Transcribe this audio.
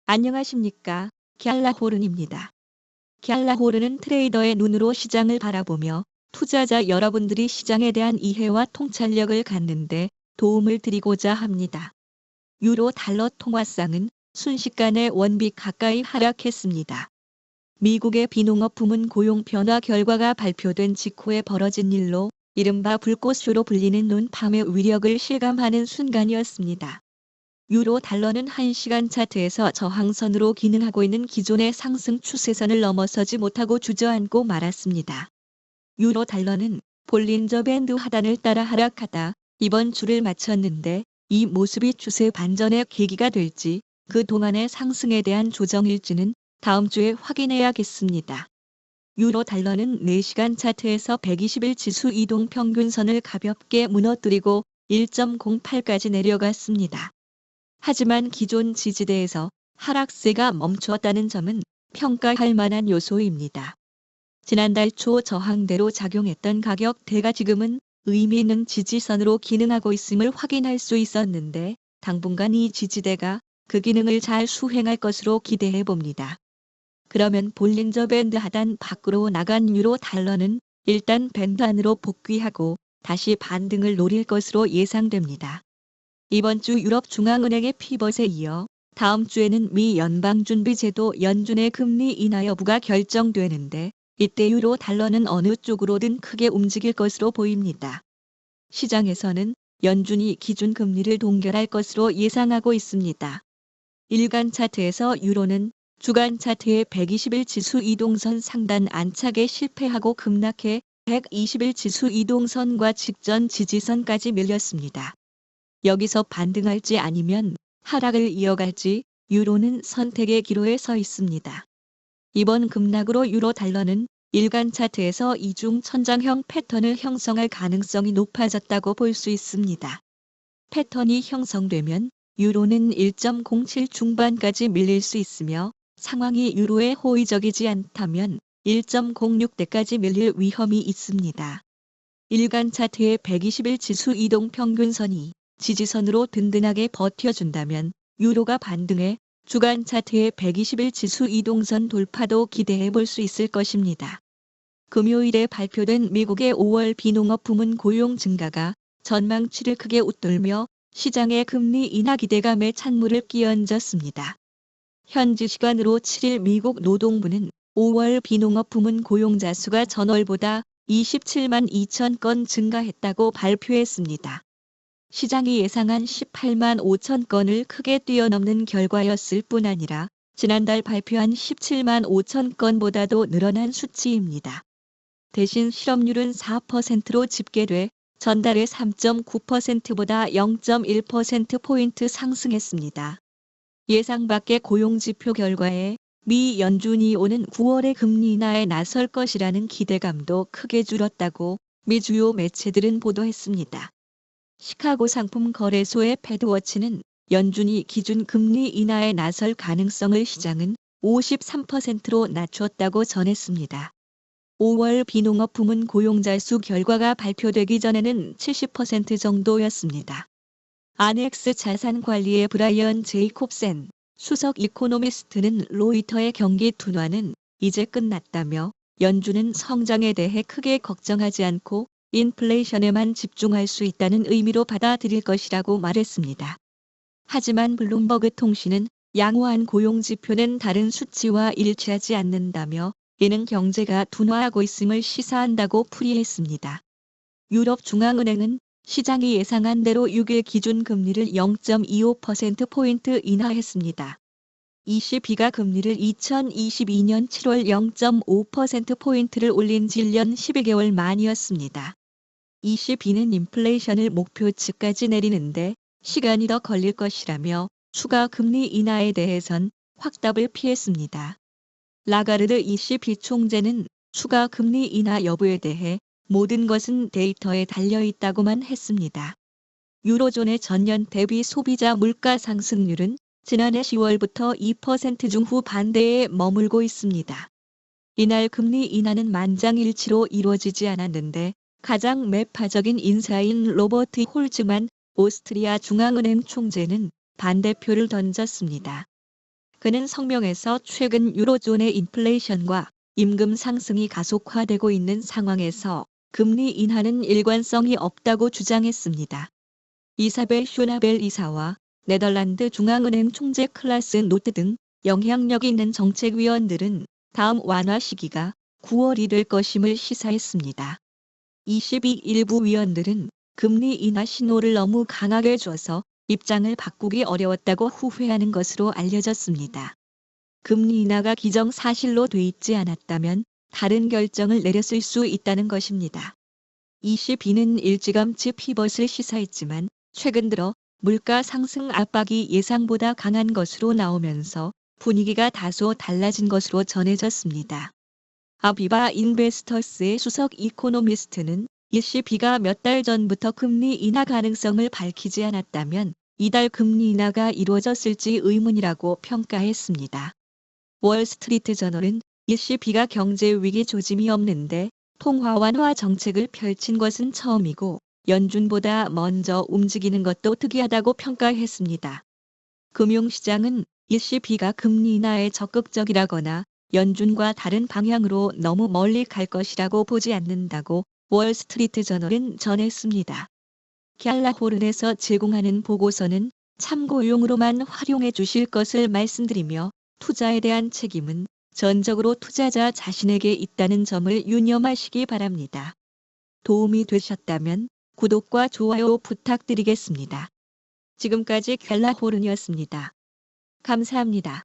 안녕하십니까. 갤라호른입니다. 갤라호른은 트레이더의 눈으로 시장을 바라보며 투자자 여러분들이 시장에 대한 이해와 통찰력을 갖는데 도움을 드리고자 합니다. 유로 달러 통화상은 순식간에 원비 가까이 하락했습니다. 미국의 비농업 부문 고용 변화 결과가 발표된 직후에 벌어진 일로 이른바 불꽃쇼로 불리는 논팜의 위력을 실감하는 순간이었습니다. 유로 달러는 1시간 차트에서 저항선으로 기능하고 있는 기존의 상승 추세선을 넘어서지 못하고 주저앉고 말았습니다. 유로 달러는 볼린저 밴드 하단을 따라 하락하다 이번 주를 마쳤는데 이 모습이 추세 반전의 계기가 될지 그 동안의 상승에 대한 조정일지는 다음 주에 확인해야겠습니다. 유로 달러는 4시간 차트에서 120일 지수 이동 평균선을 가볍게 무너뜨리고 1.08까지 내려갔습니다. 하지만 기존 지지대에서 하락세가 멈추었다는 점은 평가할 만한 요소입니다. 지난달 초 저항대로 작용했던 가격대가 지금은 의미 있는 지지선으로 기능하고 있음을 확인할 수 있었는데 당분간 이 지지대가 그 기능을 잘 수행할 것으로 기대해 봅니다. 그러면 볼린저 밴드 하단 밖으로 나간 유로 달러는 일단 밴드 안으로 복귀하고 다시 반등을 노릴 것으로 예상됩니다. 이번 주 유럽중앙은행의 피벗에 이어 다음 주에는 미 연방준비제도 연준의 금리 인하 여부가 결정되는데 이때 유로 달러는 어느 쪽으로든 크게 움직일 것으로 보입니다. 시장에서는 연준이 기준금리를 동결할 것으로 예상하고 있습니다. 일간 차트에서 유로는 주간 차트의 120일 지수 이동선 상단 안착에 실패하고 급락해 120일 지수 이동선과 직전 지지선까지 밀렸습니다. 여기서 반등할지 아니면 하락을 이어갈지 유로는 선택의 기로에 서 있습니다. 이번 급락으로 유로 달러는 일간 차트에서 이중 천장형 패턴을 형성할 가능성이 높아졌다고 볼 수 있습니다. 패턴이 형성되면 유로는 1.07 중반까지 밀릴 수 있으며 상황이 유로에 호의적이지 않다면 1.06대까지 밀릴 위험이 있습니다. 일간 차트의 120일 지수 이동 평균선이 지지선으로 든든하게 버텨준다면 유로가 반등해 주간 차트의 120일 지수 이동선 돌파도 기대해 볼 수 있을 것입니다. 금요일에 발표된 미국의 5월 비농업 부문 고용 증가가 전망치를 크게 웃돌며 시장의 금리 인하 기대감에 찬물을 끼얹었습니다. 현지 시간으로 7일 미국 노동부는 5월 비농업 부문 고용자 수가 전월보다 27만 2천 건 증가했다고 발표했습니다. 시장이 예상한 18만 5천 건을 크게 뛰어넘는 결과였을 뿐 아니라 지난달 발표한 17만 5천 건보다도 늘어난 수치입니다. 대신 실업률은 4%로 집계돼 전달의 3.9%보다 0.1%포인트 상승했습니다. 예상 밖의 고용지표 결과에 미 연준이 오는 9월에 금리 인하에 나설 것이라는 기대감도 크게 줄었다고 미 주요 매체들은 보도했습니다. 시카고 상품 거래소의 패드워치는 연준이 기준 금리 인하에 나설 가능성을 시장은 53%로 낮췄다고 전했습니다. 5월 비농업 부문 고용자 수 결과가 발표되기 전에는 70% 정도였습니다. 아넥스 자산관리의 브라이언 제이콥센 수석 이코노미스트는 로이터의 경기 둔화는 이제 끝났다며 연준은 성장에 대해 크게 걱정하지 않고 인플레이션에만 집중할 수 있다는 의미로 받아들일 것이라고 말했습니다. 하지만 블룸버그 통신은 양호한 고용지표는 다른 수치와 일치하지 않는다며 이는 경제가 둔화하고 있음을 시사한다고 풀이했습니다. 유럽중앙은행은 시장이 예상한 대로 6일 기준금리를 0.25%포인트 인하했습니다. ECB가 금리를 2022년 7월 0.5%포인트를 올린 지 1년 12개월 만이었습니다. ECB는 인플레이션을 목표치까지 내리는데 시간이 더 걸릴 것이라며 추가 금리 인하에 대해선 확답을 피했습니다. 라가르드 ECB 총재는 추가 금리 인하 여부에 대해 모든 것은 데이터에 달려있다고만 했습니다. 유로존의 전년 대비 소비자 물가 상승률은 지난해 10월부터 2% 중후 반대에 머물고 있습니다. 이날 금리 인하는 만장일치로 이루어지지 않았는데 가장 매파적인 인사인 로버트 홀즈만 오스트리아 중앙은행 총재는 반대표를 던졌습니다. 그는 성명에서 최근 유로존의 인플레이션과 임금 상승이 가속화되고 있는 상황에서 금리 인하는 일관성이 없다고 주장했습니다. 이사벨 쇼나벨 이사와 네덜란드 중앙은행 총재 클라스 노트 등 영향력 있는 정책위원들은 다음 완화 시기가 9월이 될 것임을 시사했습니다. 22 일부 위원들은 금리 인하 신호를 너무 강하게 줘서 입장을 바꾸기 어려웠다고 후회하는 것으로 알려졌습니다. 금리 인하가 기정사실로 돼 있지 않았다면 다른 결정을 내렸을 수 있다는 것입니다. 22는 일찌감치 피벗을 시사했지만 최근 들어 물가 상승 압박이 예상보다 강한 것으로 나오면서 분위기가 다소 달라진 것으로 전해졌습니다. 아비바 인베스터스의 수석 이코노미스트는 22가 몇 달 전부터 금리 인하 가능성을 밝히지 않았다면 이달 금리 인하가 이루어졌을지 의문이라고 평가했습니다. 월스트리트 저널은 22가 경제 위기 조짐이 없는데 통화 완화 정책을 펼친 것은 처음이고 연준보다 먼저 움직이는 것도 특이하다고 평가했습니다. 금융시장은 22가 금리 인하에 적극적이라거나 연준과 다른 방향으로 너무 멀리 갈 것이라고 보지 않는다고 월스트리트 저널은 전했습니다. 갤라호른에서 제공하는 보고서는 참고용으로만 활용해 주실 것을 말씀드리며 투자에 대한 책임은 전적으로 투자자 자신에게 있다는 점을 유념하시기 바랍니다. 도움이 되셨다면 구독과 좋아요 부탁드리겠습니다. 지금까지 갤라호른이었습니다. 감사합니다.